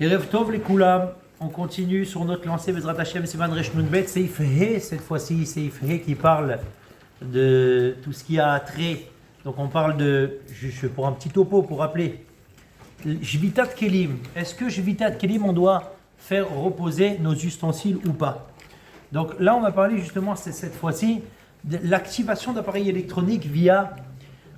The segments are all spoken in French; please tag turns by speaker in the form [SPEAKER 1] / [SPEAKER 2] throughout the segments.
[SPEAKER 1] Erev Tov les Koulam, on continue sur notre lancée Bezrat Hashem Sivan Resh Nun Bet, Seif He, cette fois-ci, Seif He qui parle de tout ce qui a trait. Donc on parle de, je pour un petit topo pour rappeler, Jvitat Kelim. Est-ce que Jvitat Kelim, on doit faire reposer nos ustensiles ou pas? Donc là, on va parler justement cette fois-ci de l'activation d'appareils électroniques via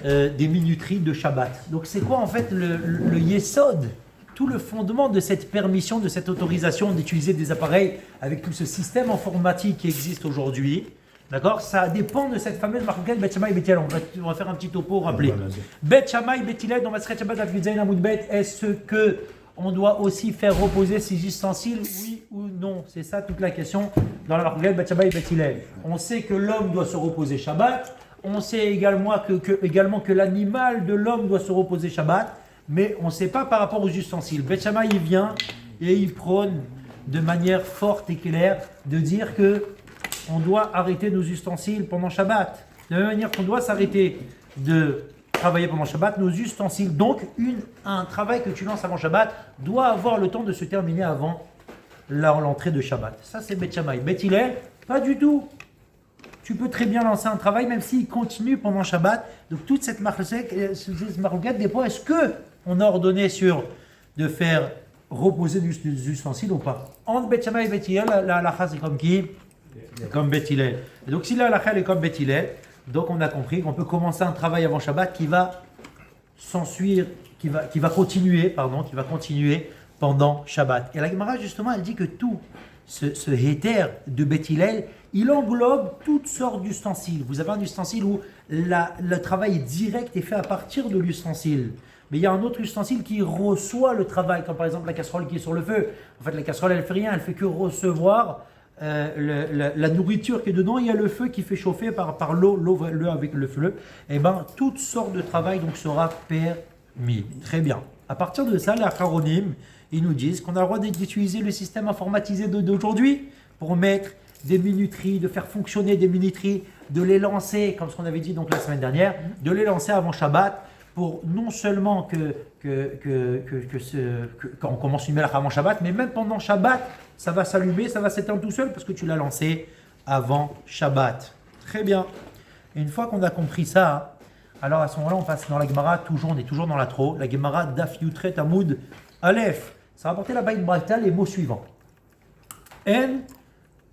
[SPEAKER 1] des minuteries de Shabbat. Donc c'est quoi en fait le Yesod, tout le fondement de cette permission, de cette autorisation d'utiliser des appareils avec tout ce système informatique qui existe aujourd'hui? D'accord? Ça dépend de cette fameuse marquette Bet Shammai Bet Hillel. On va faire un petit topo, rappeler. Bet Shammai Bet Hillel, dans Masechet Shabbat Daf Yud Zayin Amud Bet, est-ce que on doit aussi faire reposer ces ustensiles, oui ou non? C'est ça toute la question dans la marquette Bet Shammai Bet Hillel. On sait que l'homme doit se reposer Shabbat. On sait également que l'animal de l'homme doit se reposer Shabbat. Mais on ne sait pas par rapport aux ustensiles. Bet Shammai, il vient et il prône de manière forte et claire de dire que on doit arrêter nos ustensiles pendant Shabbat. De la même manière qu'on doit s'arrêter de travailler pendant Shabbat, nos ustensiles, donc un travail que tu lances avant Shabbat, doit avoir le temps de se terminer avant l'entrée de Shabbat. Ça, c'est Bet Shammai. Bet Hillel, pas du tout. Tu peux très bien lancer un travail même s'il continue pendant Shabbat. Donc toute cette marquette, des fois, est-ce que on a ordonné de faire reposer des ustensiles ou pas? Entre Bet Shammai et Bet Hillel, la halakha c'est comme qui? Comme Bet Hillel. Et donc si la halakha est comme Bet Hillel, donc on a compris qu'on peut commencer un travail avant Shabbat qui va s'ensuivre, qui va continuer pendant Shabbat. Et la Gemara justement elle dit que tout ce héter de Bet Hillel, il englobe toutes sortes d'ustensiles. Vous avez un ustensile où le travail direct est fait à partir de l'ustensile. Mais il y a un autre ustensile qui reçoit le travail, comme par exemple la casserole qui est sur le feu. En fait, la casserole, elle ne fait rien, elle fait que recevoir la nourriture qui est dedans. Il y a le feu qui fait chauffer par l'eau avec le feu. Et bien, toutes sortes de travail donc sera permis. Très bien. À partir de ça, les Acharonim, ils nous disent qu'on a le droit d'utiliser le système informatisé d'aujourd'hui pour mettre des minuteries, de faire fonctionner des minuteries, de les lancer, comme ce qu'on avait dit donc la semaine dernière, de les lancer avant Shabbat, pour non seulement quand on commence une melacha avant Shabbat, mais même pendant Shabbat, ça va s'allumer, ça va s'éteindre tout seul parce que tu l'as lancé avant Shabbat. Très bien. Et une fois qu'on a compris ça, alors à ce moment-là, on passe dans la Gemara, on est toujours dans la Tro, la Gemara Daf Yutret Amud Aleph. Ça va apporter là-bas une braïta les mots suivants. En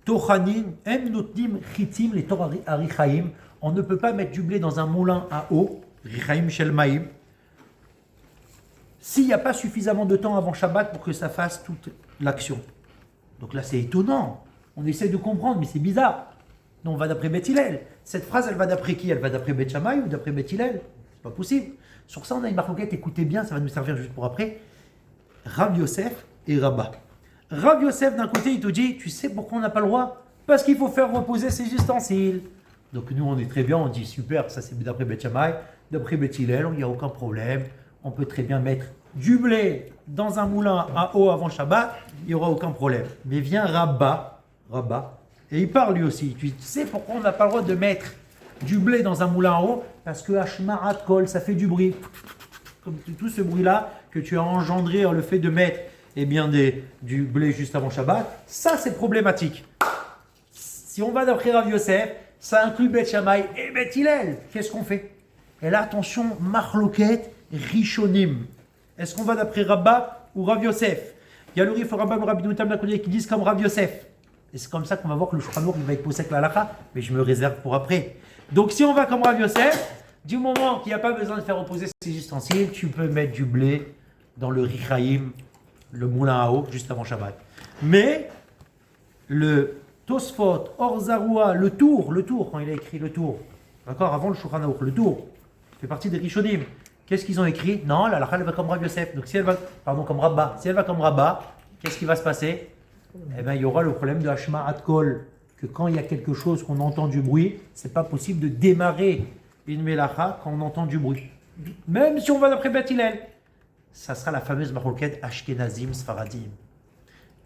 [SPEAKER 1] tochanin, en notnim chitim les tor arichaim. On ne peut pas mettre du blé dans un moulin à eau. Richaim shel maim. S'il n'y a pas suffisamment de temps avant Shabbat pour que ça fasse toute l'action. Donc là, c'est étonnant. On essaie de comprendre, mais c'est bizarre. Donc on va d'après Bet Hillel. Cette phrase, elle va d'après qui? Elle va d'après Bet Shammai ou d'après Bet Hillel? C'est pas possible. Sur ça, on a une marquette. Écoutez bien, ça va nous servir juste pour après. Rav Yosef et Rabba. Rav Yosef, d'un côté, il te dit, tu sais pourquoi on n'a pas le droit? Parce qu'il faut faire reposer ses ustensiles. Donc nous, on est très bien, on dit super, ça c'est d'après Bet Shammai. D'après Bet Hillel, il n'y a aucun problème. On peut très bien mettre du blé dans un moulin à eau avant Shabbat, il n'y aura aucun problème. Mais vient Rabba, et il parle lui aussi. Tu sais pourquoi on n'a pas le droit de mettre du blé dans un moulin à eau? Parce que Hashmarat Kol, ça fait du bruit. Comme tout ce bruit-là que tu as engendré le fait de mettre du blé juste avant Shabbat, ça c'est problématique. Si on va d'après Rav Yosef, ça inclut Bet Shammai et Bet Hillel. Qu'est-ce qu'on fait? Et là, attention, Marloket Rishonim. Est-ce qu'on va d'après Rabba ou Rav Yosef? Il y a le Rif Rabba ou Rabbi Doutam qui disent comme Rav Yosef. Et c'est comme ça qu'on va voir que le Shulchan Aruch va être posé avec la halakha, mais je me réserve pour après. Donc si on va comme Rav Yosef, du moment qu'il n'y a pas besoin de faire reposer ces ustensiles, tu peux mettre du blé dans le Richaim, le moulin à eau, juste avant Shabbat. Mais le Tosfot, Orzaroua, le tour, quand il a écrit le tour, d'accord, avant le Shulchan Aruch, le tour, fait partie des Rishonim. Qu'est-ce qu'ils ont écrit? Non, la halakha elle va comme Rav Yosef. Donc si elle va, comme Rabba. Si elle va comme Rabba, qu'est-ce qui va se passer? Eh bien, il y aura le problème de Hashmarat Kol, que quand il y a quelque chose qu'on entend du bruit, c'est pas possible de démarrer une melacha quand on entend du bruit. Même si on va d'après Bet Hillel, ça sera la fameuse marloquette Ashkenazim Sfaradim.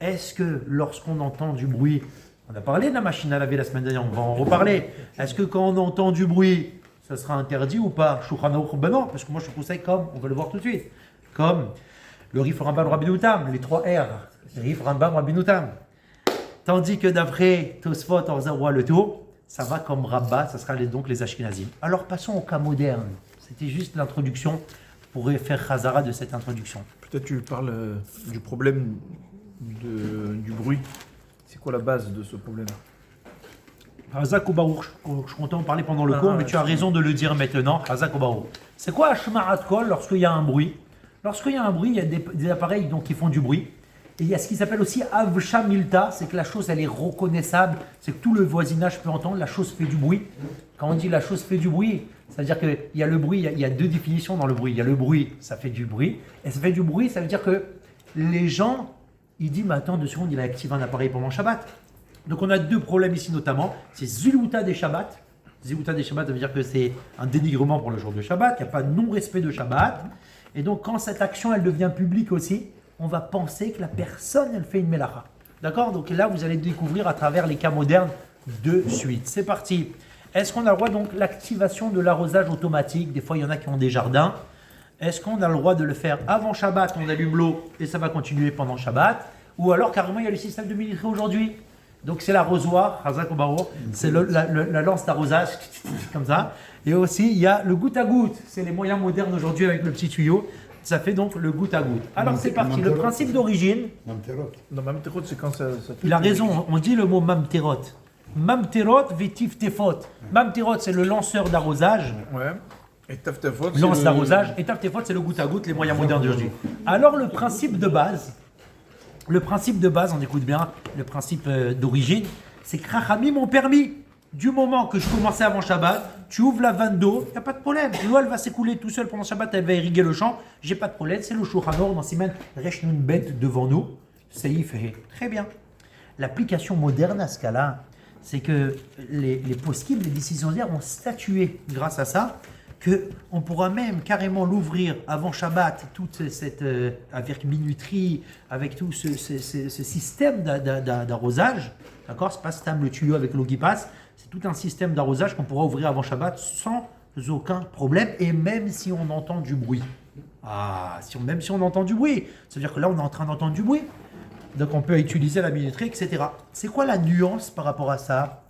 [SPEAKER 1] Est-ce que lorsqu'on entend du bruit, on a parlé de la machine à laver la semaine dernière, on va en reparler. Est-ce que quand on entend du bruit, ça sera interdit ou pas? Shulchan Aruch, ben non, parce que moi je conseille comme, on va le voir tout de suite, comme le Rif Rambam Rabbeinu Tam, les 3 R, Rif Rambam Rabbeinu Tam. Tandis que d'après Tosfot Orzawa le Tour, ça va comme Rabba, ça sera donc les Ashkenazim. Alors passons au cas moderne. C'était juste l'introduction pour faire Khazara de cette introduction.
[SPEAKER 2] Peut-être tu parles du problème du bruit. C'est quoi la base de ce problème?
[SPEAKER 1] Hazak ou Baruch, je comptais en parler pendant le cours, mais tu as raison de le dire maintenant. Hazak ou Baruch. C'est quoi Hashmarat Kol lorsqu'il y a un bruit? Lorsqu'il y a un bruit, il y a des appareils donc, qui font du bruit. Et il y a ce qui s'appelle aussi Avsha Milta, c'est que la chose elle est reconnaissable, c'est que tout le voisinage peut entendre, la chose fait du bruit. Quand on dit la chose fait du bruit, c'est-à-dire qu'il y a le bruit, il y a 2 définitions dans le bruit. Il y a le bruit, ça fait du bruit, et ça fait du bruit, ça veut dire que les gens, ils disent, mais attends 2 secondes, il a activé un appareil pendant Shabbat. Donc on a 2 problèmes ici notamment, c'est Zilouta des Shabbat. Zilouta des Shabbat, ça veut dire que c'est un dénigrement pour le jour de Shabbat, il n'y a pas de non-respect de Shabbat. Et donc quand cette action elle devient publique aussi, on va penser que la personne elle fait une melacha. D'accord? Donc là vous allez découvrir à travers les cas modernes de suite. C'est parti. Est-ce qu'on a le droit donc l'activation de l'arrosage automatique? Des fois il y en a qui ont des jardins. Est-ce qu'on a le droit de le faire avant Shabbat, on allume l'eau et ça va continuer pendant Shabbat? Ou alors carrément il y a le système de minuterie aujourd'hui. Donc c'est l'arrosoir, c'est la lance d'arrosage, comme ça. Et aussi il y a le goutte à goutte, c'est les moyens modernes aujourd'hui avec le petit tuyau. Ça fait donc le goutte à goutte. Alors c'est parti, le principe d'origine.
[SPEAKER 2] Non, Mamterot, c'est quand ça
[SPEAKER 1] Il a raison, on dit le mot mamterot. Mamterot vétif tefot. Mamterot c'est le lanceur d'arrosage.
[SPEAKER 2] Ouais. Et Taftefot,
[SPEAKER 1] Lance d'arrosage. Et tefot c'est le goutte à goutte, les moyens modernes d'aujourd'hui. Alors le principe de base, on écoute bien, le principe d'origine, c'est que Rachamim ont permis, du moment que je commençais avant Shabbat, tu ouvres la vanne d'eau, il n'y a pas de problème. L'eau, elle va s'écouler tout seul pendant Shabbat, elle va irriguer le champ, j'ai pas de problème. C'est le Shulchan Aruch dans Siman Resh Nun Bet devant nous. Seif He. Très bien. L'application moderne à ce cas-là, c'est que les poskim, les décisionnaires ont statué grâce à ça, qu'on pourra même carrément l'ouvrir avant Shabbat, toute cette avec minuterie, avec tout ce système d'arrosage, d'accord? C'est pas stam le tuyau avec l'eau qui passe, c'est tout un système d'arrosage qu'on pourra ouvrir avant Shabbat sans aucun problème, et même si on entend du bruit. Même si on entend du bruit, ça veut dire que là on est en train d'entendre du bruit, donc on peut utiliser la minuterie, etc. C'est quoi la nuance par rapport à ça?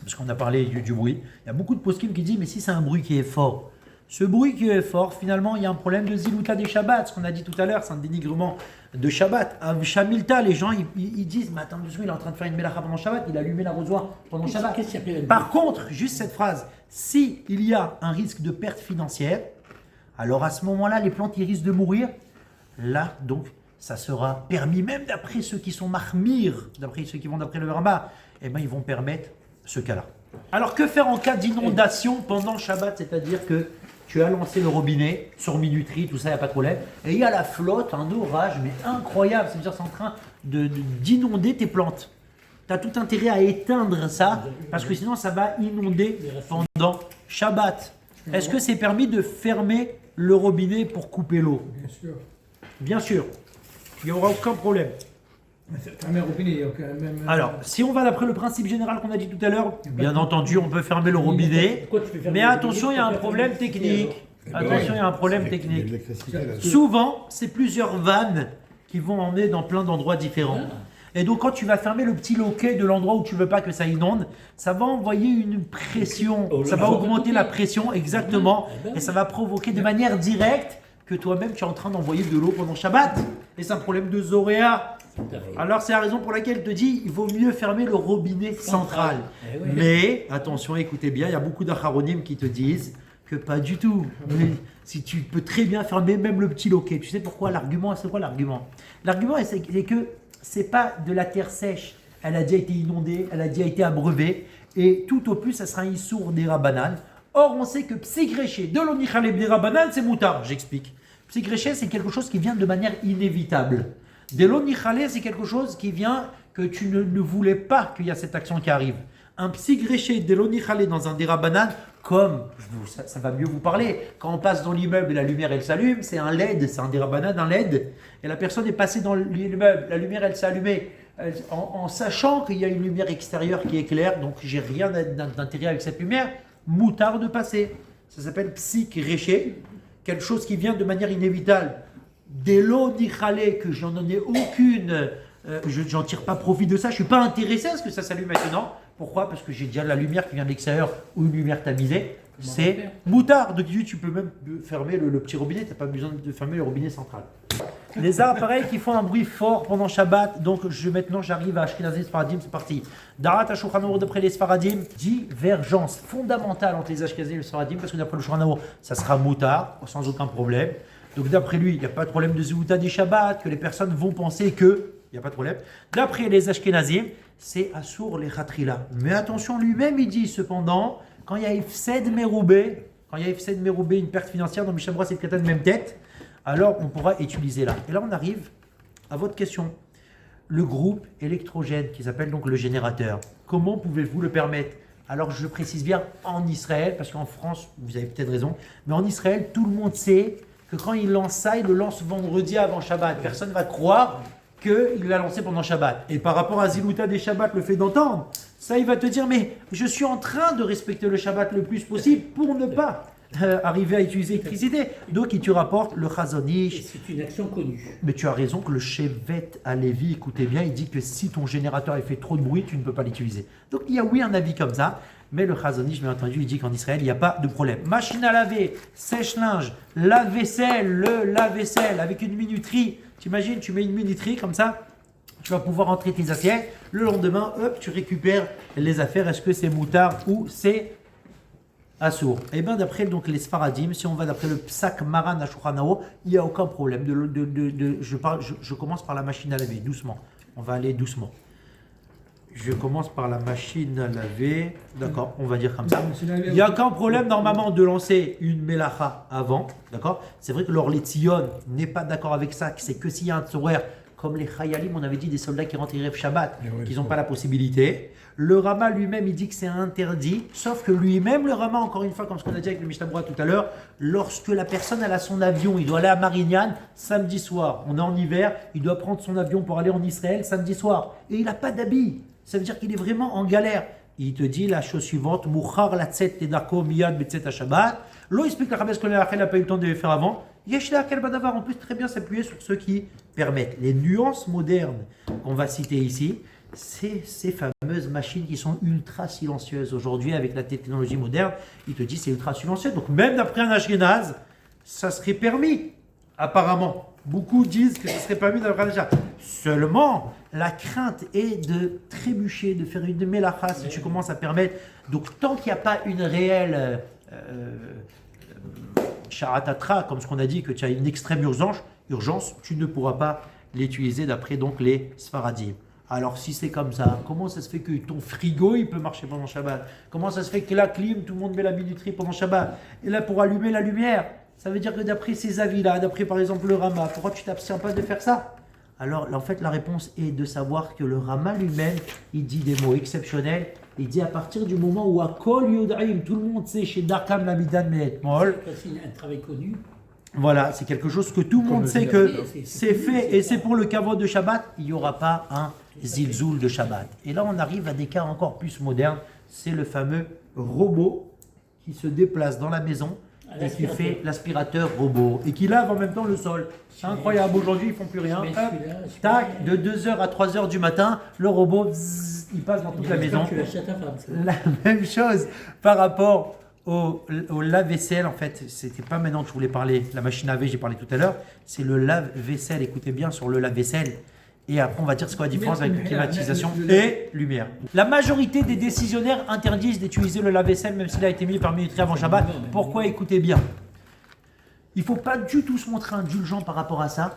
[SPEAKER 1] Parce qu'on a parlé du bruit, il y a beaucoup de poskim qui disent, mais si c'est un bruit qui est fort, ce bruit qui est fort, finalement, il y a un problème de zilouta des Shabbats, ce qu'on a dit tout à l'heure, c'est un dénigrement de Shabbat. À Shamilta, les gens, ils disent, mais attends, il est en train de faire une melacha pendant Shabbat, il a allumé l'arrosoir pendant Shabbat. Par contre, juste cette phrase, si il y a un risque de perte financière, alors à ce moment-là, les plantes, ils risquent de mourir. Là, donc, ça sera permis, même d'après ceux qui sont mahmir, d'après ceux qui vont d'après le Rambam, eh bien, ils vont permettre ce cas-là. Alors, que faire en cas d'inondation pendant Shabbat? C'est-à-dire que tu as lancé le robinet sur minuterie, tout ça, il n'y a pas de problème. Et il y a la flotte, un orage, mais incroyable. C'est-à-dire c'est en train d'inonder tes plantes. Tu as tout intérêt à éteindre ça, parce que sinon ça va inonder pendant Shabbat. Est-ce que c'est permis de fermer le robinet pour couper l'eau?
[SPEAKER 3] Bien sûr.
[SPEAKER 1] Bien sûr. Il n'y aura aucun problème. Alors, si on va d'après le principe général qu'on a dit tout à l'heure, bien entendu, on peut fermer le robinet. Mais attention, il y a un problème technique. Attention, il y a un problème technique. Souvent, c'est plusieurs vannes qui vont emmener dans plein d'endroits différents. Et donc, quand tu vas fermer le petit loquet de l'endroit où tu veux pas que ça inonde, ça va envoyer une pression. Ça va augmenter la pression, exactement. Et ça va provoquer de manière directe que toi-même, tu es en train d'envoyer de l'eau pendant Shabbat. Et c'est un problème de Zoréa. Alors c'est la raison pour laquelle je te dis, il vaut mieux fermer le robinet central. Mais attention, écoutez bien, il y a beaucoup d'acharonim qui te disent que pas du tout. Mais si tu peux très bien fermer même le petit loquet. Tu sais pourquoi? L'argument, c'est quoi l'argument? L'argument, c'est que c'est pas de la terre sèche. Elle a déjà été inondée, elle a déjà été abreuvée. Et tout au plus, ça sera un issour des rabanan. Or, on sait que psigréché de l'onichaleb des rabanan, c'est moutard. J'explique. Psigréché, c'est quelque chose qui vient de manière inévitable. Delo Nichale, c'est quelque chose qui vient que tu ne voulais pas qu'il y a cette action qui arrive. Un psigréché Delo Nichale dans un dérabanan, comme, ça va mieux vous parler, quand on passe dans l'immeuble et la lumière elle s'allume, c'est un LED, c'est un dérabanan, un LED, et la personne est passée dans l'immeuble, la lumière elle s'est allumée, en sachant qu'il y a une lumière extérieure qui éclaire, donc j'ai rien d'intérêt avec cette lumière, moutard de passer. Ça s'appelle psigréché, quelque chose qui vient de manière inévitable. Des lots d'Ichalé, que j'en ai aucune, j'en tire pas profit de ça, je suis pas intéressé à ce que ça s'allume maintenant. Pourquoi? Parce que j'ai déjà la lumière qui vient de l'extérieur ou une lumière tamisée. C'est moutard. Donc tu peux même fermer le petit robinet, tu n'as pas besoin de fermer le robinet central. Les appareils qui font un bruit fort pendant Shabbat, donc maintenant j'arrive à Ashkenazim Sfaradim, c'est parti. Darat HaShulchan Arour d'après les Sfaradim, divergence fondamentale entre les Ashkenazim et les Sfaradim, parce que d'après le Shulchan Arour, ça sera moutard, sans aucun problème. Donc d'après lui, il n'y a pas de problème de Zouta des Shabbat, que les personnes vont penser que, il n'y a pas de problème. D'après les Ashkenazim, c'est Assour les Khatrila. Mais attention, lui-même il dit cependant, quand il y a Ifsed Meroubé, une perte financière dans Mishabra, c'est le de même tête, alors on pourra utiliser là. Et là on arrive à votre question. Le groupe électrogène qui s'appelle donc le générateur, comment pouvez-vous le permettre? Alors je précise bien en Israël, parce qu'en France, vous avez peut-être raison, mais en Israël, tout le monde sait que quand il lance ça, il le lance vendredi avant Shabbat. Personne ne va croire qu'il l'a lancé pendant Shabbat. Et par rapport à Zilouta des Shabbat, le fait d'entendre, ça il va te dire, mais je suis en train de respecter le Shabbat le plus possible pour ne pas arriver à utiliser l'électricité. Donc il te rapporte le Chazon Ish.
[SPEAKER 3] C'est une action connue.
[SPEAKER 1] Mais tu as raison que le Shevet Alevi, écoutez bien, il dit que si ton générateur fait trop de bruit, tu ne peux pas l'utiliser. Donc il y a oui un avis comme ça, mais le Chazon Ish, bien entendu, il dit qu'en Israël, il n'y a pas de problème. Machine à laver, sèche-linge, lave-vaisselle, le lave-vaisselle avec une minuterie. T'imagines, tu mets une minuterie comme ça, tu vas pouvoir entrer tes assiettes. Le lendemain, hop, tu récupères les affaires. Est-ce que c'est moutard ou c'est assour? Eh bien, d'après donc, les Sfaradim, si on va d'après le Psak Maran à Shulchan Arour, il n'y a aucun problème. Je commence par la machine à laver, doucement. On va aller doucement. Je commence par la machine à laver. D'accord, on va dire comme ça. Il n'y a aucun problème normalement de lancer une melacha avant. D'accord. C'est vrai que l'Orletzion n'est pas d'accord avec ça. C'est que s'il y a un tzorer, comme les Chayalim, on avait dit des soldats qui rentrent Erev Shabbat, qu'ils n'ont pas la possibilité. Le Rama lui-même, il dit que c'est interdit. Sauf que lui-même, le Rama, encore une fois, comme ce qu'on a dit avec le Mishnah Berurah tout à l'heure, lorsque la personne elle a son avion, il doit aller à Marignane samedi soir. On est en hiver, il doit prendre son avion pour aller en Israël samedi soir. Et il n'a pas d'habit. Ça veut dire qu'il est vraiment en galère. Il te dit la chose suivante, Mouchar la tzet tedarko miyad betzet Shabbat. L'eau explique la Chabès qu'on n'a pas eu le temps de le faire avant. Yeshla Akal Badavar, on peut très bien s'appuyer sur ceux qui permettent. Les nuances modernes qu'on va citer ici, c'est ces fameuses machines qui sont ultra silencieuses. Aujourd'hui, avec la technologie moderne, il te dit c'est ultra silencieux. Donc même d'après un Ashkenaz, ça serait permis, apparemment. Beaucoup disent que ce serait permis d'avoir déjà. Seulement, la crainte est de trébucher, de faire une mélacha si tu commences à permettre. Donc, tant qu'il n'y a pas une réelle charatatra, comme ce qu'on a dit, que tu as une extrême urgence, tu ne pourras pas l'utiliser d'après donc les Sfaradim. Alors, si c'est comme ça, comment ça se fait que ton frigo il peut marcher pendant Shabbat? Comment ça se fait que la clim, tout le monde met la minuterie pendant Shabbat? Et là, pour allumer la lumière, ça veut dire que d'après ces avis-là, d'après par exemple le Rama, pourquoi tu t'abstiens pas de faire ça? Alors en fait la réponse est de savoir que le Rama lui-même, il dit des mots exceptionnels. Il dit à partir du moment où à Kol Yodaim, tout le monde sait chez Darkam Lamidan Me'etmol.
[SPEAKER 3] C'est un travail connu.
[SPEAKER 1] Voilà, c'est quelque chose que tout le monde sait que c'est fait et c'est pour le kavod de Shabbat, il n'y aura pas un zilzoul de Shabbat. Et là on arrive à des cas encore plus modernes, c'est le fameux robot qui se déplace dans la maison et qui fait l'aspirateur robot et qui lave en même temps le sol. C'est incroyable, aujourd'hui ils font plus rien. Hop, tac, de 2h à 3h du matin, le robot, zzz, il passe dans toute la maison.
[SPEAKER 3] Tu l'achètes à ta femme, ça.
[SPEAKER 1] La même chose par rapport au lave-vaisselle, en fait, c'était pas maintenant que je voulais parler, la machine à laver, j'ai parlé tout à l'heure, c'est le lave-vaisselle, écoutez bien sur le lave-vaisselle. Et après, on va dire ce qu'est la différence avec climatisation et lumière. La majorité des décisionnaires interdisent d'utiliser le lave-vaisselle, même s'il a été mis par minuterie avant Shabbat. Pourquoi? Écoutez bien. Il ne faut pas du tout se montrer indulgent par rapport à ça.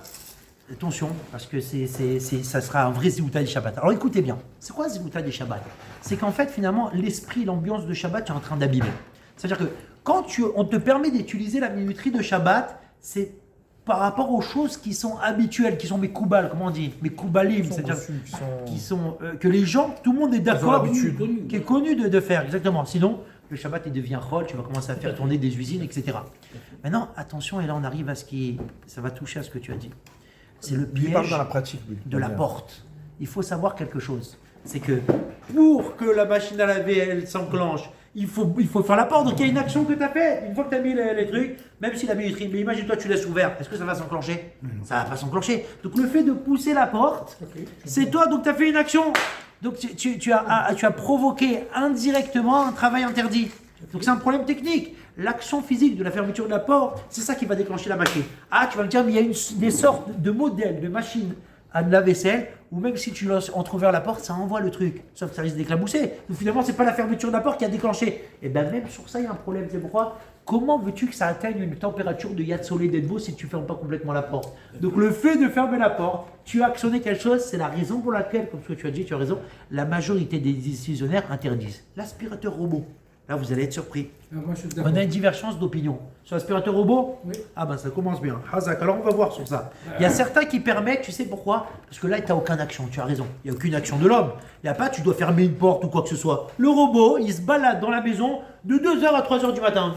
[SPEAKER 1] Attention, parce que ça sera un vrai Zilouta des Shabbat. Alors écoutez bien, c'est quoi Zilouta des Shabbat? C'est qu'en fait, finalement, l'esprit, l'ambiance de Shabbat, tu es en train d'abîmer. C'est-à-dire que quand on te permet d'utiliser la minuterie de Shabbat, c'est par rapport aux choses qui sont habituelles, qui sont mes koubal, comment on dit, mes koubalim, c'est-à-dire que les gens, tout le monde est d'accord, qui est connu de faire, exactement. Sinon, le Shabbat il devient chol, tu vas commencer à faire tourner des usines, etc. Maintenant, attention, et là on arrive à ce qui, ça va toucher à ce que tu as dit. C'est le piège
[SPEAKER 2] dans la pratique,
[SPEAKER 1] de la porte. Il faut savoir quelque chose. c'est que pour que la machine à laver, elle s'enclenche, il faut faire la porte. Donc il y a une action que tu as faite. Une fois que tu as mis les trucs, même si la minuterie, mais imagine-toi, tu laisses ouvert, est-ce que ça va s'enclencher? Ça va pas s'enclencher. Donc le fait de pousser la porte, c'est toi, donc tu as fait une action. Donc tu as provoqué indirectement un travail interdit. Donc c'est un problème technique. L'action physique de la fermeture de la porte, c'est ça qui va déclencher la machine. Ah, tu vas me dire, mais il y a des sortes de modèles de machines à lave-vaisselle où même si tu laisses entrouvert la porte, ça envoie le truc. Sauf que ça risque d'éclabousser. Donc finalement, c'est pas la fermeture de la porte qui a déclenché. Et bien même sur ça, il y a un problème. C'est pourquoi, comment veux-tu que ça atteigne une température de Yad Solé d'Edbo si tu ne fermes pas complètement la porte? Donc le fait de fermer la porte, tu as actionné quelque chose, c'est la raison pour laquelle, comme ce que tu as dit, tu as raison, la majorité des décisionnaires interdisent l'aspirateur robot. Là, vous allez être surpris.
[SPEAKER 4] Moi, je suis d'accord.
[SPEAKER 1] On a une divergence d'opinion. Sur l'aspirateur robot,
[SPEAKER 4] Oui.
[SPEAKER 1] ah ben ça commence bien. Hazak, alors on va voir sur ça. Il y a certains qui permettent, tu sais pourquoi? Parce que là, tu n'as aucune action, tu as raison. Il n'y a aucune action de l'homme. Il n'y a pas, tu dois fermer une porte ou quoi que ce soit. Le robot, il se balade dans la maison de 2h à 3h du matin.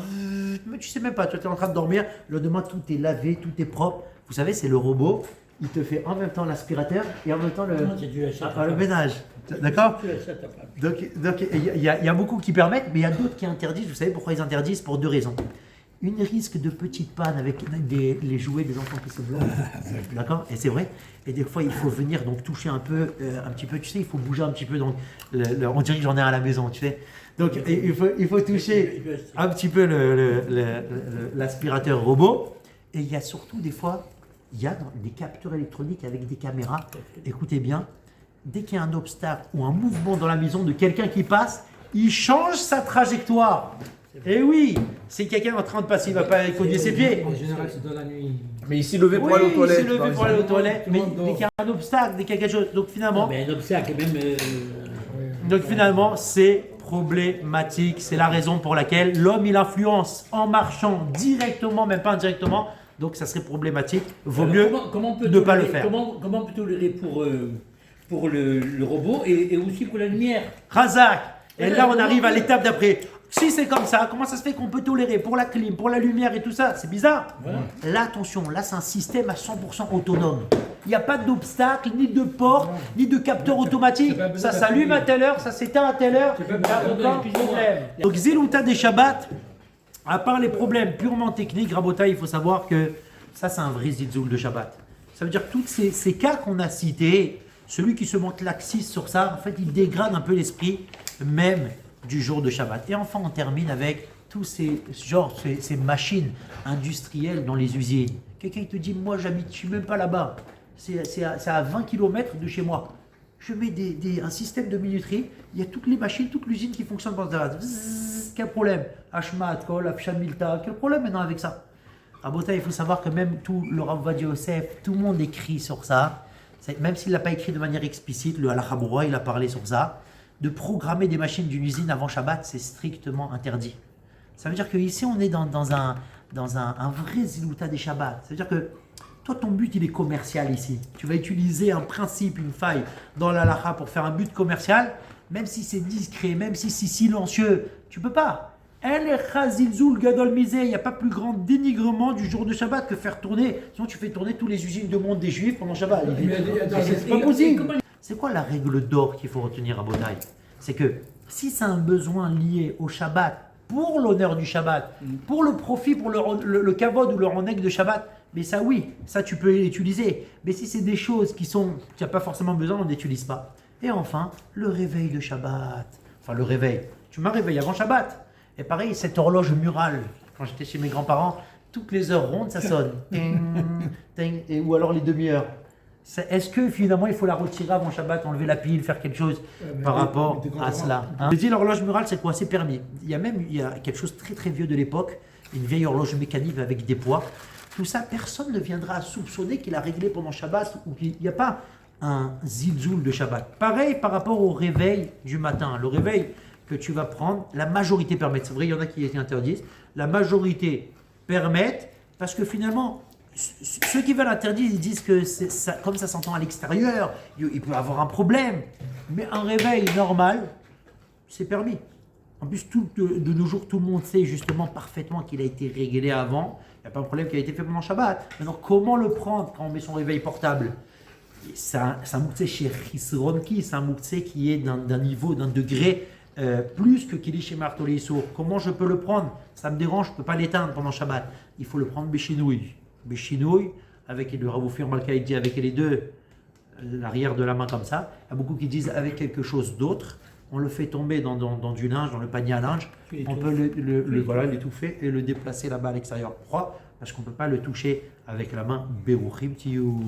[SPEAKER 1] Mais tu sais même pas, toi tu es en train de dormir. Le lendemain, tout est lavé, tout est propre. Vous savez, c'est le robot. Il te fait en même temps l'aspirateur et en même temps le ménage. D'accord? Donc il y a beaucoup qui permettent, mais il y a d'autres qui interdisent. Vous savez pourquoi ils interdisent? Pour deux raisons. Une risque de petite panne avec les jouets des enfants qui se bloquent. D'accord? Et c'est vrai. Et des fois, il faut venir donc toucher un petit peu, tu sais, il faut bouger un petit peu. Donc, on dirait que j'en ai un à la maison, tu sais. Donc, il faut toucher un petit peu l'aspirateur robot. Et il y a surtout des fois, il y a des capteurs électroniques avec des caméras. Écoutez bien, dès qu'il y a un obstacle ou un mouvement dans la maison de quelqu'un qui passe, il change sa trajectoire. Et oui, c'est quelqu'un en train de passer, il ne va pas cogner ses pieds.
[SPEAKER 4] En général, c'est dans la nuit.
[SPEAKER 2] Mais il s'est levé pour aller aux toilettes.
[SPEAKER 1] Il s'est levé pour aller aux toilettes, mais dès qu'il y a un obstacle, dès qu'il y a quelque chose. Donc finalement,
[SPEAKER 3] Mais un obstacle, même.
[SPEAKER 1] c'est problématique. C'est la raison pour laquelle l'homme, il influence en marchant directement, même pas indirectement. Donc ça serait problématique. Vaut
[SPEAKER 3] Alors,
[SPEAKER 1] mieux
[SPEAKER 3] comment on peut
[SPEAKER 1] ne pas le
[SPEAKER 3] tolérer-
[SPEAKER 1] faire.
[SPEAKER 3] Comment on peut tolérer pour le robot et aussi pour la lumière?
[SPEAKER 1] Razak. Et là, on arrive à l'étape d'après. Si c'est comme ça, comment ça se fait qu'on peut tolérer pour la clim, pour la lumière et tout ça? C'est bizarre.
[SPEAKER 3] Voilà.
[SPEAKER 1] Là, attention, là, c'est un système à 100% autonome. Il n'y a pas d'obstacle, ni de porte, ni de capteur automatique.
[SPEAKER 4] C'est pas besoin
[SPEAKER 1] Ça s'allume à
[SPEAKER 4] d'appuyer.
[SPEAKER 1] telle heure, ça s'éteint à telle heure.
[SPEAKER 4] C'est pas
[SPEAKER 1] Il n'y a
[SPEAKER 4] besoin
[SPEAKER 1] aucun problème. Donc, Zilouta des Shabbats, à part les problèmes purement techniques, Rabota, il faut savoir que ça, c'est un vrai Zilzoul de Shabbat. Ça veut dire que tous ces cas qu'on a cités, celui qui se montre laxiste sur ça, en fait, il dégrade un peu l'esprit même du jour de Shabbat. Et enfin, on termine avec tous ces machines industrielles dans les usines. Quelqu'un te dit, moi, je suis même pas là-bas. C'est à 20 km de chez moi. Je mets un système de minuterie, il y a toutes les machines, toute l'usine qui fonctionne dans ce quel problème? Hashmat, Kol, Afshan Milta, quel problème maintenant avec ça? À Bota, il faut savoir que même tout le Rav Ovadia Yosef, tout le monde écrit sur ça. Même s'il ne l'a pas écrit de manière explicite, le Halakha Borah, il a parlé sur ça. De programmer des machines d'une usine avant Shabbat, c'est strictement interdit. Ça veut dire qu'ici, on est dans un vrai zilouta des Shabbats. Ça veut dire que toi, ton but, il est commercial ici. Tu vas utiliser un principe, une faille dans l'Halakha pour faire un but commercial, même si c'est discret, même si c'est silencieux, tu peux pas. Il n'y a pas plus grand dénigrement du jour de Shabbat que faire tourner. Sinon, tu fais tourner toutes les usines de monde des Juifs pendant Shabbat. C'est pas possible. C'est quoi la règle d'or qu'il faut retenir à Botaï? C'est que si c'est un besoin lié au Shabbat, pour l'honneur du Shabbat, pour le profit, pour le kavod ou le reneg de Shabbat, mais ça oui, ça tu peux l'utiliser. Mais si c'est des choses qui n'as pas forcément besoin, on n'utilise pas. Et enfin, le réveil de Shabbat. Enfin, le réveil. Tu m'as réveillé avant Shabbat. Et pareil, cette horloge murale, quand j'étais chez mes grands-parents, toutes les heures rondes, ça sonne. Ting, ting, ou alors les demi-heures. Est-ce que finalement il faut la retirer avant Shabbat, enlever la pile, faire quelque chose par rapport à cela? Je dis l'horloge murale, c'est quoi? C'est permis. Il y a quelque chose de très très vieux de l'époque, une vieille horloge mécanique avec des poids. Tout ça, personne ne viendra soupçonner qu'il a réglé pendant Shabbat ou qu'il n'y a pas un zilzoul de Shabbat. Pareil par rapport au réveil du matin. Le réveil que tu vas prendre, la majorité permettent. C'est vrai, il y en a qui interdisent. La majorité permettent parce que finalement, ceux qui veulent interdire, ils disent que ça, comme ça s'entend à l'extérieur, il peut avoir un problème. Mais un réveil normal, c'est permis. En plus, de nos jours, tout le monde sait justement parfaitement qu'il a été réglé avant. Il n'y a pas un problème qui a été fait pendant Shabbat. Maintenant, comment le prendre quand on met son réveil portable? C'est un mouktsé chez Chisronki, c'est un mouktsé qui est d'un niveau, d'un degré plus que qu'il est chez Martoliso. Comment je peux le prendre? Ça me dérange, je ne peux pas l'éteindre pendant Shabbat. Il faut le prendre béchinouille. Béchinouille, avec le Ravoufir Malkaï dit avec les deux, l'arrière de la main comme ça. Il y a beaucoup qui disent avec quelque chose d'autre. On le fait tomber dans du linge, dans le panier à linge. On peut voilà, l'étouffer et le déplacer là-bas à l'extérieur. Pourquoi? Parce qu'on ne peut pas le toucher avec la main Beruchim Tiyou.